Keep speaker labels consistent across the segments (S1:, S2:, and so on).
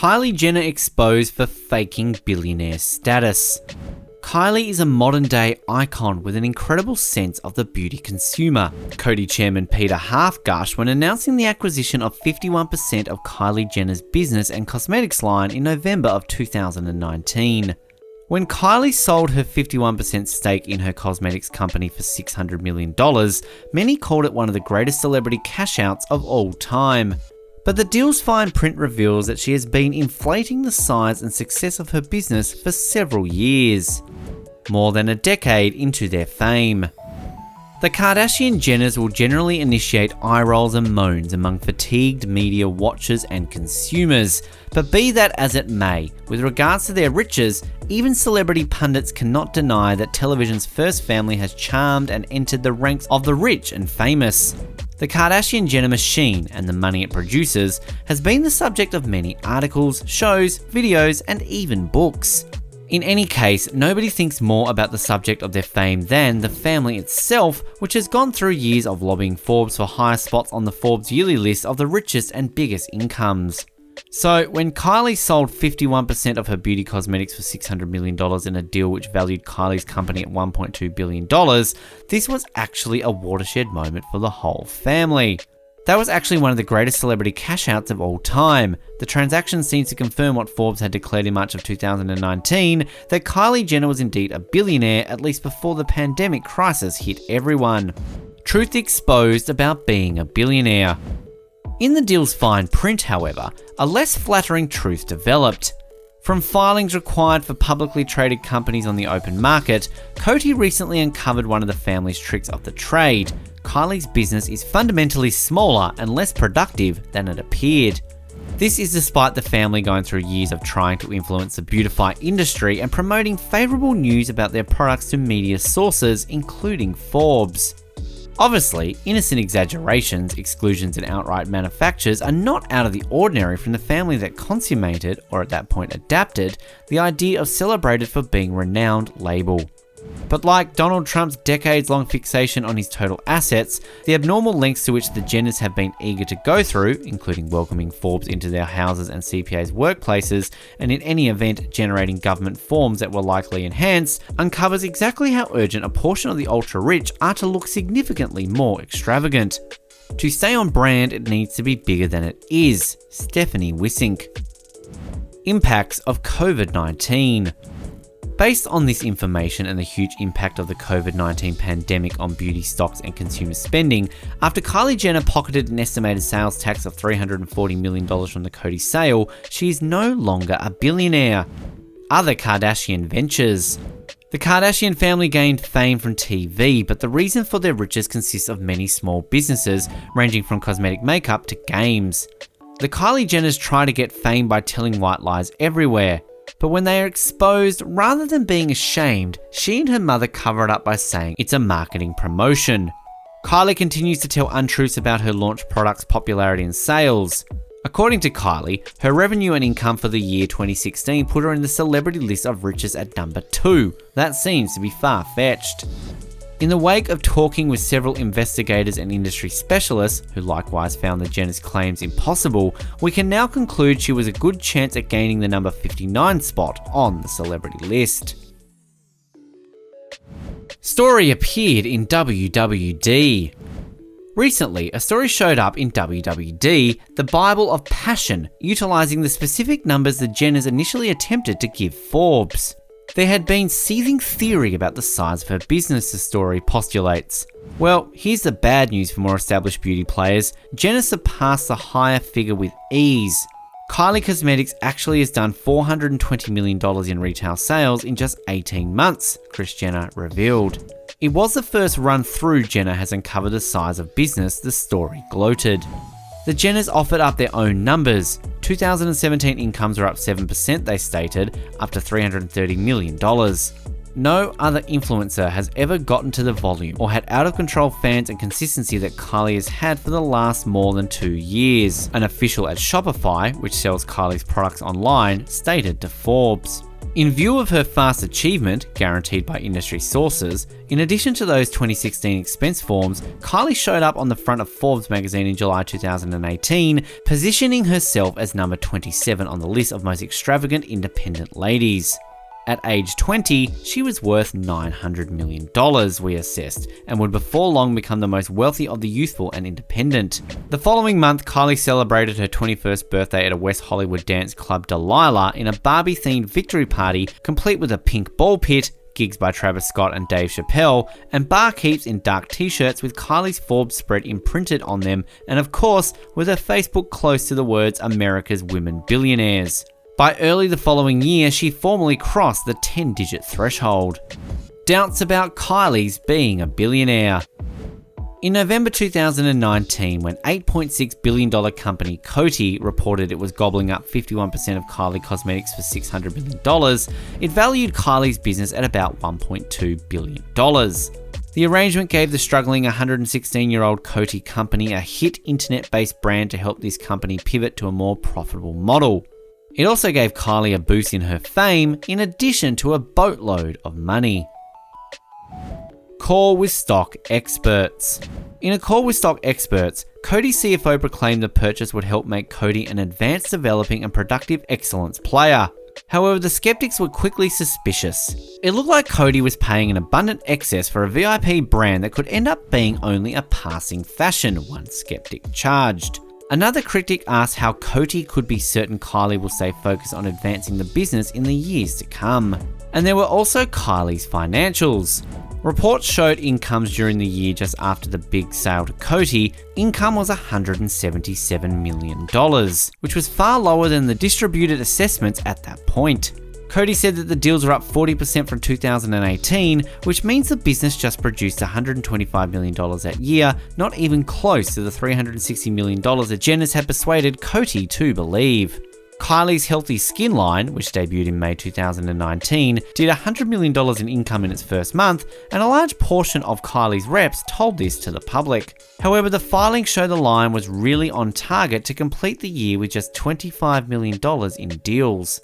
S1: Kylie Jenner exposed for faking billionaire status. Kylie is a modern-day icon with an incredible sense of the beauty consumer. Coty chairman Peter Half gushed when announcing the acquisition of 51% of Kylie Jenner's business and cosmetics line in November of 2019. When Kylie sold her 51% stake in her cosmetics company for $600 million, many called it one of the greatest celebrity cash-outs of all time. But the deal's fine print reveals that she has been inflating the size and success of her business for several years, more than a decade into their fame. The Kardashian-Jenners will generally initiate eye rolls and moans among fatigued media watchers and consumers, but be that as it may, with regards to their riches, even celebrity pundits cannot deny that television's first family has charmed and entered the ranks of the rich and famous. The Kardashian-Jenner machine and the money it produces has been the subject of many articles, shows, videos, and even books. In any case, nobody thinks more about the subject of their fame than the family itself, which has gone through years of lobbying Forbes for higher spots on the Forbes yearly list of the richest and biggest incomes. So, when Kylie sold 51% of her beauty cosmetics for $600 million in a deal which valued Kylie's company at $1.2 billion, this was actually a watershed moment for the whole family. That was actually one of the greatest celebrity cash-outs of all time. The transaction seems to confirm what Forbes had declared in March of 2019, that Kylie Jenner was indeed a billionaire at least before the pandemic crisis hit everyone. Truth exposed about being a billionaire. In the deal's fine print, however, a less flattering truth developed. From filings required for publicly traded companies on the open market, Coty recently uncovered one of the family's tricks of the trade. Kylie's business is fundamentally smaller and less productive than it appeared. This is despite the family going through years of trying to influence the beautify industry and promoting favourable news about their products to media sources, including Forbes. Obviously, innocent exaggerations, exclusions, and outright manufactures are not out of the ordinary from the family that consummated, or at that point adapted, the idea of celebrated for being renowned label. But like Donald Trump's decades-long fixation on his total assets, the abnormal lengths to which the Jenners have been eager to go through, including welcoming Forbes into their houses and CPA's workplaces, and in any event generating government forms that were likely enhanced, uncovers exactly how urgent a portion of the ultra-rich are to look significantly more extravagant. To stay on brand, it needs to be bigger than it is. Stephanie Wissink. Impacts of COVID-19. Based on this information and the huge impact of the COVID-19 pandemic on beauty stocks and consumer spending, after Kylie Jenner pocketed an estimated sales tax of $340 million from the Coty sale, she is no longer a billionaire. Other Kardashian ventures. The Kardashian family gained fame from TV, but the reason for their riches consists of many small businesses, ranging from cosmetic makeup to games. The Kylie Jenners try to get fame by telling white lies everywhere. But when they are exposed, rather than being ashamed, she and her mother cover it up by saying it's a marketing promotion. Kylie continues to tell untruths about her launch product's popularity and sales. According to Kylie, her revenue and income for the year 2016 put her in the celebrity list of richest at number 2. That seems to be far-fetched. In the wake of talking with several investigators and industry specialists, who likewise found the Jenners' claims impossible, we can now conclude she was a good chance at gaining the number 59 spot on the celebrity list. Story appeared in WWD. Recently, a story showed up in WWD, The Bible of Passion, utilising the specific numbers the Jenners initially attempted to give Forbes. There had been seething theory about the size of her business, the story postulates. Well, here's the bad news for more established beauty players. Jenner surpassed the higher figure with ease. Kylie Cosmetics actually has done $420 million in retail sales in just 18 months, Kris Jenner revealed. It was the first run through Jenner has uncovered the size of business, the story gloated. The Jenners offered up their own numbers. 2017 incomes are up 7%, they stated, up to $330 million. No other influencer has ever gotten to the volume or had out-of-control fans and consistency that Kylie has had for the last more than 2 years, an official at Shopify, which sells Kylie's products online, stated to Forbes. In view of her fast achievement, guaranteed by industry sources, in addition to those 2016 expense forms, Kylie showed up on the front of Forbes magazine in July 2018, positioning herself as number 27 on the list of most extravagant independent ladies. At age 20, she was worth $900 million, we assessed, and would before long become the most wealthy of the youthful and independent. The following month, Kylie celebrated her 21st birthday at a West Hollywood dance club Delilah in a Barbie-themed victory party, complete with a pink ball pit, gigs by Travis Scott and Dave Chappelle, and barkeeps in dark t-shirts with Kylie's Forbes spread imprinted on them, and of course, with her Facebook close to the words America's Women Billionaires. By early the following year, she formally crossed the 10-digit threshold. Doubts about Kylie's being a billionaire. In November 2019, when $8.6 billion company Coty reported it was gobbling up 51% of Kylie Cosmetics for $600 million, it valued Kylie's business at about $1.2 billion. The arrangement gave the struggling 116-year-old Coty company a hit internet-based brand to help this company pivot to a more profitable model. It also gave Kylie a boost in her fame, in addition to a boatload of money. Call with stock experts. In a call with stock experts, Coty's CFO proclaimed the purchase would help make Coty an advanced developing and productive excellence player. However, the skeptics were quickly suspicious. It looked like Coty was paying an abundant excess for a VIP brand that could end up being only a passing fashion, one skeptic charged. Another critic asked how Coty could be certain Kylie will stay focused on advancing the business in the years to come. And there were also Kylie's financials. Reports showed incomes during the year just after the big sale to Coty. Income was $177 million, which was far lower than the distributed assessments at that point. Coty said that the deals are up 40% from 2018, which means the business just produced $125 million that year, not even close to the $360 million that Jenners had persuaded Coty to believe. Kylie's Healthy Skin line, which debuted in May 2019, did $100 million in income in its first month, and a large portion of Kylie's reps told this to the public. However, the filings show the line was really on target to complete the year with just $25 million in deals.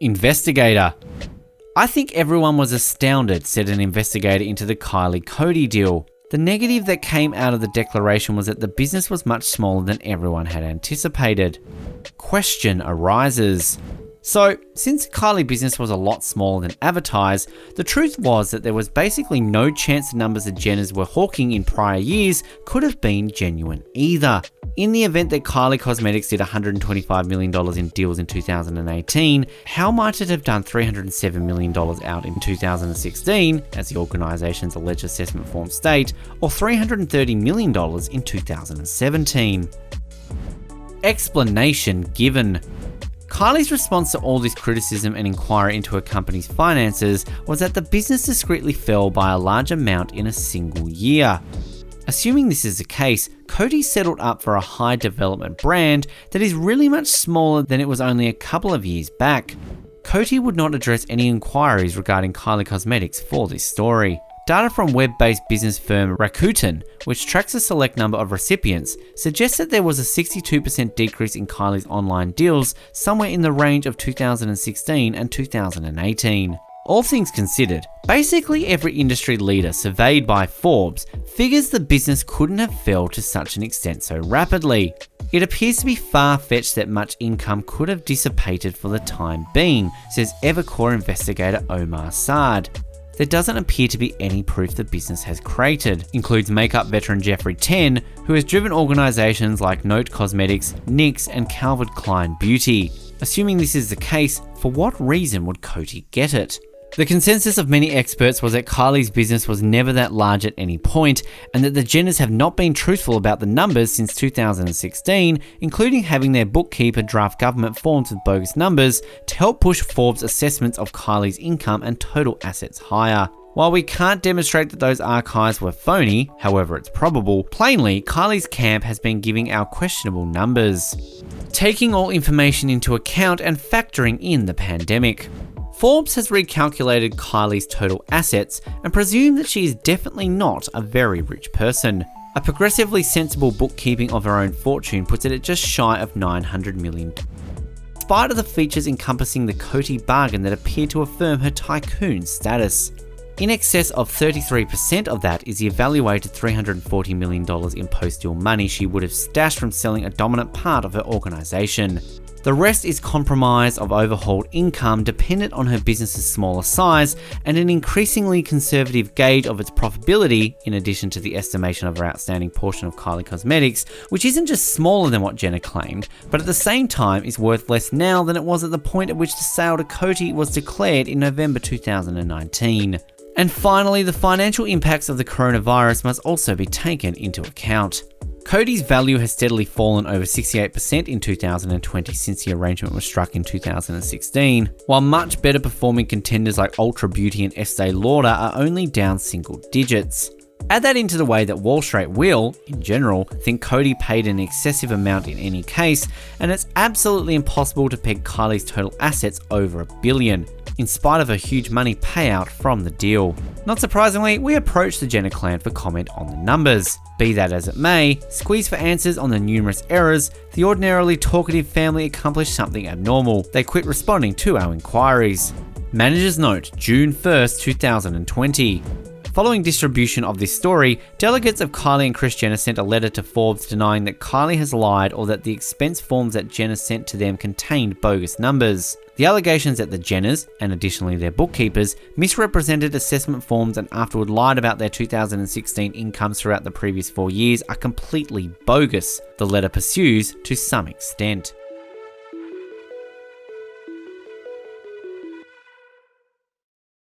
S1: Investigator. I think everyone was astounded, said an investigator into the Kylie-Coty deal. The negative that came out of the declaration was that the business was much smaller than everyone had anticipated. Question arises. So, since Kylie business was a lot smaller than advertised, the truth was that there was basically no chance the numbers the Jenners were hawking in prior years could have been genuine either. In the event that Kylie Cosmetics did $125 million in deals in 2018, how might it have done $307 million out in 2016, as the organisation's alleged assessment forms state, or $330 million in 2017? Explanation given. Kylie's response to all this criticism and inquiry into her company's finances was that the business discreetly fell by a large amount in a single year. Assuming this is the case, Coty settled up for a high development brand that is really much smaller than it was only a couple of years back. Coty would not address any inquiries regarding Kylie Cosmetics for this story. Data from web-based business firm Rakuten, which tracks a select number of recipients, suggests that there was a 62% decrease in Kylie's online deals somewhere in the range of 2016 and 2018. All things considered, basically every industry leader surveyed by Forbes figures the business couldn't have fell to such an extent so rapidly. It appears to be far-fetched that much income could have dissipated for the time being, says Evercore investigator Omar Saad. There doesn't appear to be any proof the business has created, includes makeup veteran Jeffrey Ten, who has driven organisations like Note Cosmetics, NYX and Calvin Klein Beauty. Assuming this is the case, for what reason would Coty get it? The consensus of many experts was that Kylie's business was never that large at any point, and that the Jenners have not been truthful about the numbers since 2016, including having their bookkeeper draft government forms with bogus numbers to help push Forbes' assessments of Kylie's income and total assets higher. While we can't demonstrate that those archives were phony, however it's probable, plainly Kylie's camp has been giving our questionable numbers. Taking all information into account and factoring in the pandemic. Forbes has recalculated Kylie's total assets and presumed that she is definitely not a very rich person. A progressively sensible bookkeeping of her own fortune puts it at just shy of $900 million. spite of the features encompassing the Coty bargain that appear to affirm her tycoon status. In excess of 33% of that is the evaluated $340 million in post-deal money she would have stashed from selling a dominant part of her organisation. The rest is comprised of overhauled income dependent on her business's smaller size and an increasingly conservative gauge of its profitability, in addition to the estimation of her outstanding portion of Kylie Cosmetics, which isn't just smaller than what Jenner claimed, but at the same time is worth less now than it was at the point at which the sale to Coty was declared in November 2019. And finally, the financial impacts of the coronavirus must also be taken into account. Coty's value has steadily fallen over 68% in 2020 since the arrangement was struck in 2016, while much better performing contenders like Ultra Beauty and Estee Lauder are only down single digits. Add that into the way that Wall Street will, in general, think Coty paid an excessive amount in any case, and it's absolutely impossible to peg Kylie's total assets over $1 billion, in spite of a huge money payout from the deal. Not surprisingly, we approached the Jenner clan for comment on the numbers. Be that as it may, squeezed for answers on the numerous errors, the ordinarily talkative family accomplished something abnormal. They quit responding to our inquiries. Manager's note, June 1st, 2020. Following distribution of this story, delegates of Kylie and Kris Jenner sent a letter to Forbes denying that Kylie has lied or that the expense forms that Jenner sent to them contained bogus numbers. The allegations that the Jenners, and additionally their bookkeepers, misrepresented assessment forms and afterward lied about their 2016 incomes throughout the previous 4 years are completely bogus, the letter pursues to some extent.